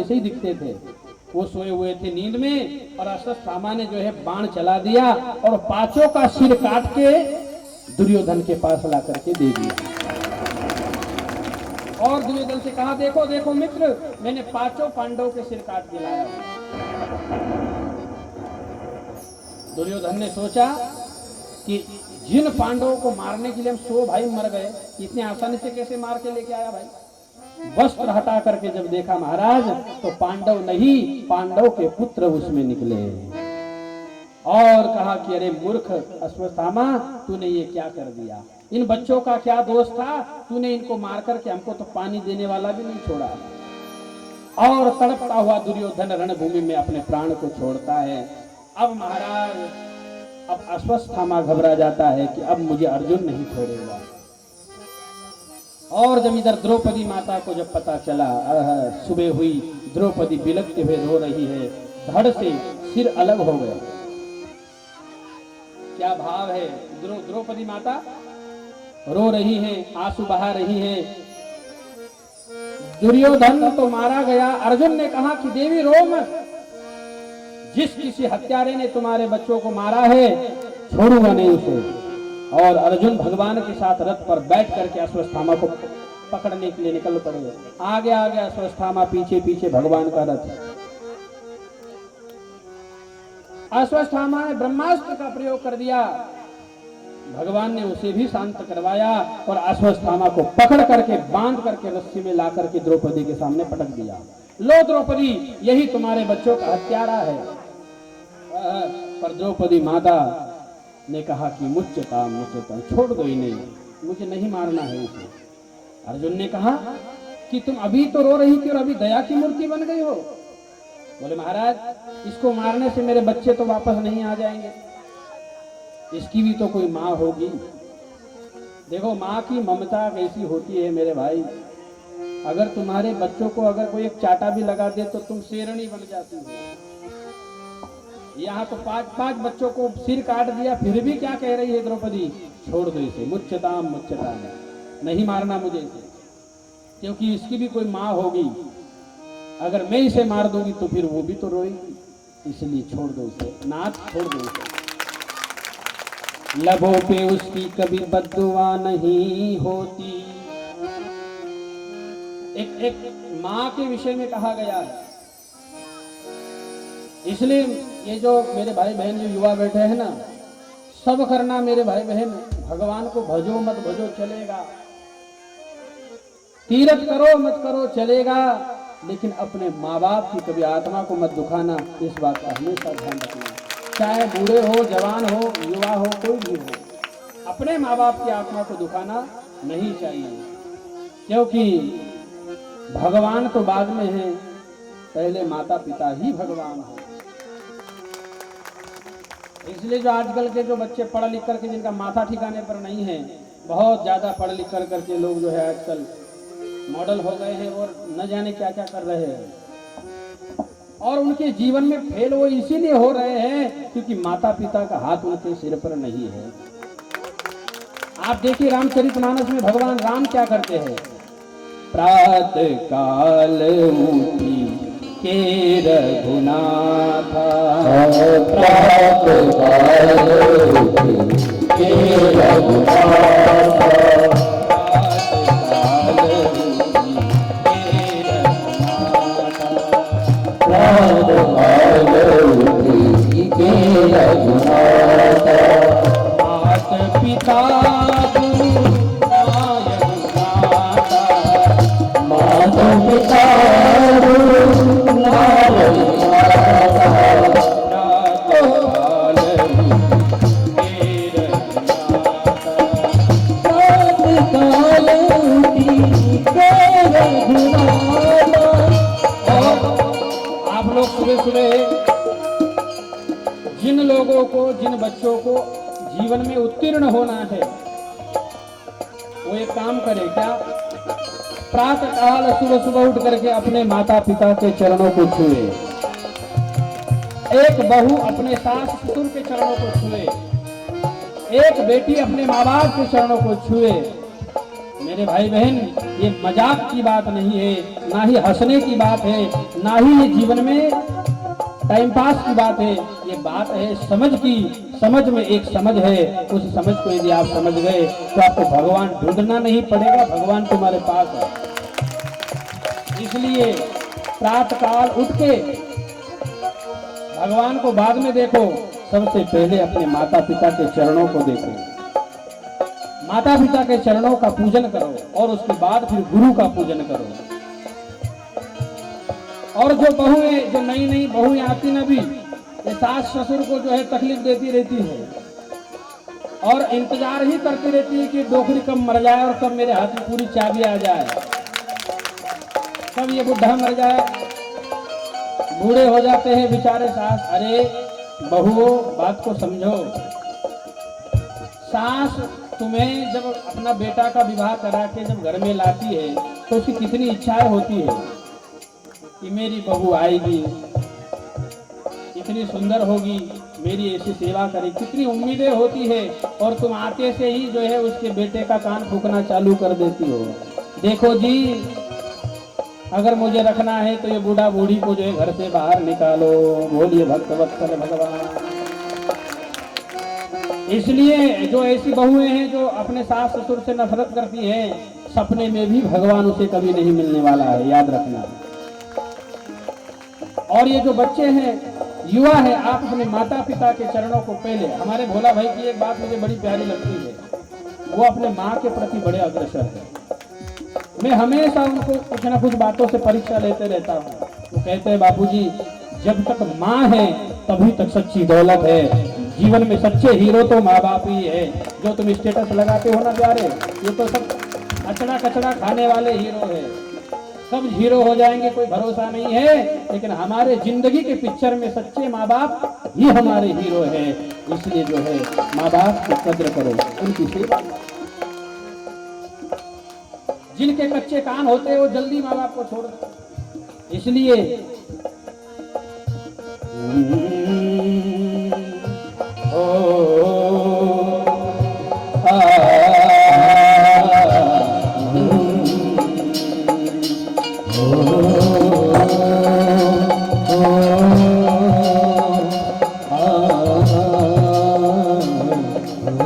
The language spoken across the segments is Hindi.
ऐसे ही दिखते थे। वो सोए हुए थे नींद में और अश्वत्थामा ने जो है बाण चला दिया और पांचों का सिर काट के दुर्योधन के पास ला करके दे दिया। और दुर्योधन से कहा, देखो देखो मित्र, मैंने पांचों पांडवों के सिर काट के लाया हूं। दुर्योधन ने सोचा कि जिन पांडवों को मारने के लिए हम 100 भाई मर गए, इतनी आसानी से कैसे मार के लेके आया भाई। वस्त्र हटा करके जब देखा महाराज, तो पांडव नहीं, पांडव के पुत्र उसमें निकले। और कहा कि अरे मूर्ख अश्वत्थामा, तूने ये क्या कर दिया, इन बच्चों का क्या दोष था, तूने इनको मार करके हमको तो पानी देने वाला भी नहीं छोड़ा। और तड़पता हुआ दुर्योधन रणभूमि में अपने प्राण को छोड़ता है। अब महाराज, अब अश्वत्थामा घबरा जाता है कि अब मुझे अर्जुन नहीं छोड़ेगा। और जब इधर द्रौपदी माता को जब पता चला, सुबह हुई, द्रौपदी बिलखते हुए रो रही है, धड़ से सिर अलग हो गया। क्या भाव है, द्रौपदी माता रो रही है, आंसू बहा रही है। दुर्योधन तो मारा गया। अर्जुन ने कहा कि देवी रो मत, जिस किसी हत्यारे ने तुम्हारे बच्चों को मारा है छोड़ूंगा नहीं उसे। और अर्जुन भगवान के साथ रथ पर बैठ करके अश्वत्थामा को पकड़ने के लिए निकल पड़े। आगे आगे अश्वत्थामा, पीछे पीछे भगवान का रथ। अश्वत्थामा ने ब्रह्मास्त्र का प्रयोग कर दिया, भगवान ने उसे भी शांत करवाया और अश्वत्थामा को पकड़ करके बांध करके रस्सी में ला करके द्रौपदी के सामने पटक दिया। लो द्रौपदी, यही तुम्हारे बच्चों का हत्यारा है। पर द्रौपदी माता ने कहा कि मुच्यता मुच्यता, छोड़ दो इन्हें, मुझे नहीं मारना है इसे। अर्जुन ने कहा कि तुम अभी तो रो रही थी और अभी दया की मूर्ति बन गई हो। बोले महाराज, इसको मारने से मेरे बच्चे तो वापस नहीं आ जाएंगे, इसकी भी तो कोई माँ होगी। देखो माँ की ममता कैसी होती है मेरे भाई। अगर तुम्हारे बच्चों को अगर कोई एक चाटा भी लगा दे तो तुम शेरनी बन जाती हो। यहाँ तो 5-5 बच्चों को सिर काट दिया, फिर भी क्या कह रही है द्रौपदी, छोड़ दो इसे, मुच्यताम मुच्यताम, नहीं मारना मुझे इसे, क्योंकि इसकी भी कोई माँ होगी। अगर मैं इसे मार दूंगी तो फिर वो भी तो रोएगी, इसलिए छोड़ दो इसे, नाथ छोड़ दो इसे। लबों पे उसकी कभी बद्दुआ नहीं होती। एक माँ के विषय में कहा गया है। इसलिए ये जो मेरे भाई बहन जो युवा बैठे हैं ना, सब करना मेरे भाई बहन, भगवान को भजो मत भजो चलेगा, तीर्थ करो मत करो चलेगा, लेकिन अपने माँ बाप की कभी आत्मा को मत दुखाना, इस बात का हमेशा ध्यान रखना। चाहे बूढ़े हो, जवान हो, युवा हो, कोई भी हो, अपने माँ बाप की आत्मा को दुखाना नहीं चाहिए, क्योंकि भगवान तो बाद में है, पहले माता पिता ही भगवान हो। इसलिए जो आजकल के जो बच्चे पढ़ लिख करके जिनका माथा ठिकाने पर नहीं है, बहुत ज्यादा पढ़ लिख कर करके लोग जो है आजकल मॉडल हो गए हैं और न जाने क्या क्या कर रहे हैं, और उनके जीवन में फेल वो इसीलिए हो रहे हैं क्योंकि माता पिता का हाथ उनके सिर पर नहीं है। आप देखिए रामचरितमानस में भगवान राम क्या करते हैं, प्रातः काल उठी के रघुनाथ, प्रातः काल उठी के रघुनाथ, प्रातः काल उठी के रघुनाथ, माता पिता जिन लोगों को, जिन बच्चों को जीवन में उत्तीर्ण होना है, वो एक काम करे, क्या, प्रातः काल सुबह सुबह उठ करके अपने माता पिता के चरणों को छुए, एक बहू अपने सास ससुर के चरणों को छुए, एक बेटी अपने माँ बाप के चरणों को छुए। मेरे भाई बहन, ये मजाक की बात नहीं है, ना ही हंसने की बात है, ना ही ये जीवन में टाइम पास की बात है। ये बात है समझ की। समझ में एक समझ है, उस समझ को यदि आप समझ गए तो आपको भगवान ढूंढना नहीं पड़ेगा, भगवान तुम्हारे पास है। इसलिए प्रातः काल उठ के भगवान को बाद में देखो, सबसे पहले अपने माता पिता के चरणों को देखो, माता पिता के चरणों का पूजन करो और उसके बाद फिर गुरु का पूजन करो। और जो बहुएं, जो नई नई बहुएं आती ना भी, ये सास ससुर को जो है तकलीफ देती रहती है और इंतजार ही करती रहती है कि डोकरी कब मर जाए और कब मेरे हाथ में पूरी चाबी आ जाए, कब ये बुढ़ा मर जाए। बूढ़े हो जाते हैं बेचारे सास। अरे बहुओं, बात को समझो। सास तुम्हें जब अपना बेटा का विवाह करा के जब घर में लाती है तो उसकी कितनी इच्छाएं होती है कि मेरी बहू आएगी, इतनी सुंदर होगी, मेरी ऐसी सेवा करेगी, कितनी उम्मीदें होती है। और तुम आते से ही जो है उसके बेटे का कान फूकना चालू कर देती हो। देखो जी, अगर मुझे रखना है तो ये बूढ़ा बूढ़ी को जो है घर से बाहर निकालो। बोलिए भक्त वत्सल भगवान। इसलिए जो ऐसी बहुएं हैं जो अपने सास ससुर से नफरत करती हैं, सपने में भी भगवान उसे कभी नहीं मिलने वाला है, याद रखना। और ये जो बच्चे हैं, युवा है, आप अपने माता पिता के चरणों को पहले, हमारे भोला भाई की एक बात मुझे बड़ी प्यारी लगती है, वो अपने माँ के प्रति बड़े अग्रसर है। मैं हमेशा उनको कुछ ना कुछ बातों से परीक्षा लेते रहता हूँ। वो कहते हैं बापूजी, जब तक माँ है तभी तक सच्ची दौलत है। जीवन में सच्चे हीरो तो माँ बाप ही है। जो तुम स्टेटस लगाते हो ना प्यारे, ये तो सब अचड़ा कचड़ा खाने वाले हीरो है। सब हीरो हो जाएंगे कोई भरोसा नहीं है, लेकिन हमारे जिंदगी के पिक्चर में सच्चे माँ बाप ही हमारे हीरो है। इसलिए जो है माँ बाप की कद्र करो, उनकी सेवा। जिनके कच्चे कान होते हैं वो जल्दी माँ बाप को छोड़ दो। इसलिए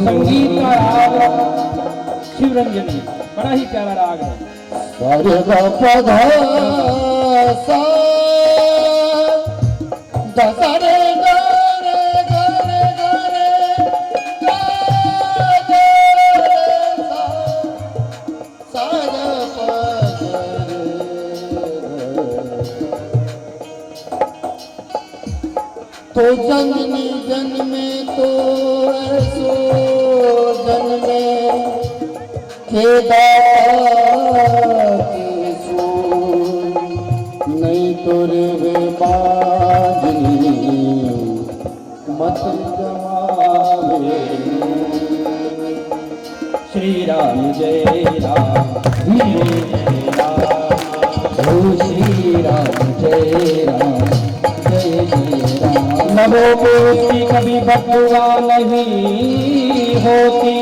संगीत का राग शिवरंजनी बड़ा ही प्यारा राग है। तो जन्मी जन्मे तो ऐसो जन्मे खेदा केसो नहीं तो रे बाजनी मत गवावे। श्री राम जय राम, जय राम, ओ श्री राम जय राम, जय जय राम। नवों की कभी बदुआ नहीं होती।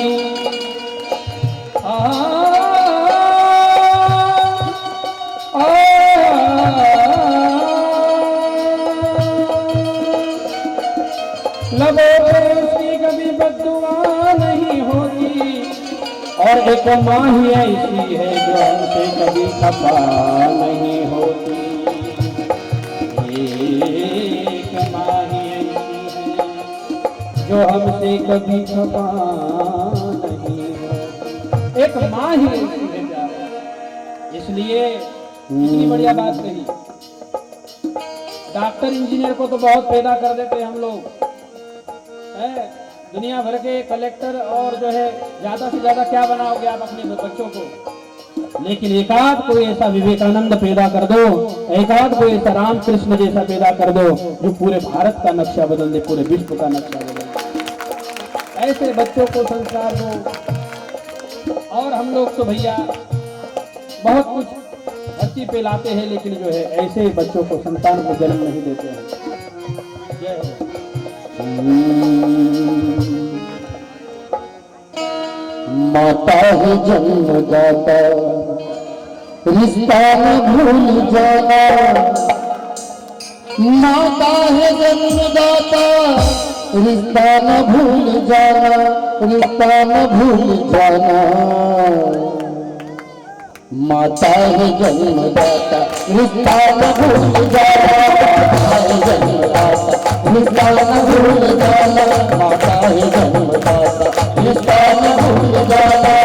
नवों की कभी बदुआ नहीं होती। और एक माँ ही ऐसी है जो हमसे कभी खफा नहीं होती। एक माँ ही ऐसी है जो हमसे कभी खफा नहीं होती। एक माँ ही ऐसी है प्यारे। इसलिए इतनी बढ़िया बात कही। डॉक्टर इंजीनियर को तो बहुत पैदा कर देते हैं हम लोग, है दुनिया भर के कलेक्टर, और जो है ज्यादा से ज्यादा क्या बनाओगे आप अपने बच्चों को। लेकिन एकाध कोई ऐसा विवेकानंद पैदा कर दो, एकाध कोई ऐसा रामकृष्ण जैसा पैदा कर दो जो पूरे भारत का नक्शा बदल दे, पूरे विश्व का नक्शा बदल दे। ऐसे बच्चों को संस्कार दो। और हम लोग तो भैया बहुत कुछ धरती पे लाते हैं, लेकिन जो है ऐसे बच्चों को, संतान को जन्म नहीं देते हैं। जय हो। माता है जन्मदाता, रिश्ता न भूल जाना। माता है जन्मदाता, रिश्ता न भूल जाना, रिश्ता न भूल जाना। माता है जन्मदाता, रिश्ता न भूल जाना। माता है जन्मदाता, रिश्ता न भूल जाना। माता है जन्मदाता, रिश्ता न भूल जाना।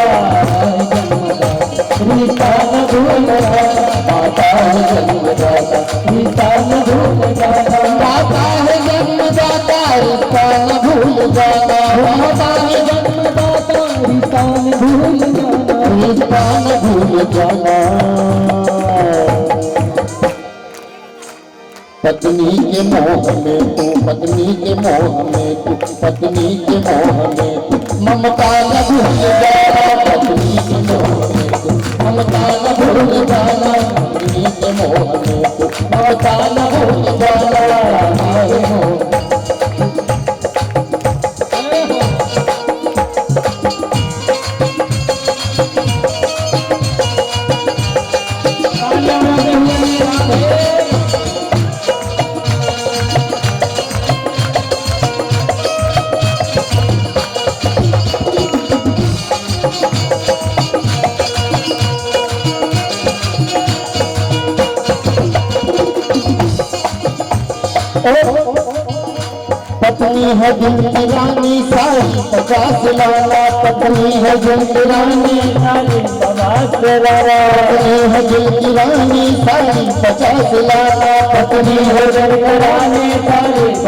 रिश्ता न भूल जाना। माता है जन्मदाता, रिश्ता न भूल जाना। माता है जन्मदाता, रिश्ता न भूल जाना। माता है जन्मदाता, रिश्ता न भूल जाना। रिश्ता न भूल जाना। पत्नी के मोह में तू, पत्नी के मोह में तू, पत्नी के मोह में तू ममता न भूल जाना। पत्नी के मोह में तू ममता न भूल जाना। पत्नी के मोह में तू ममता न भूल जाना। पत्नी है दिल की रानी, सारी 50 लाला। पत्नी है दिल की रानी, सारी 50 लाला। पत्नी है दिल की रानी, सारी 50 लाला। पत्नी है दिल की रानी, सारी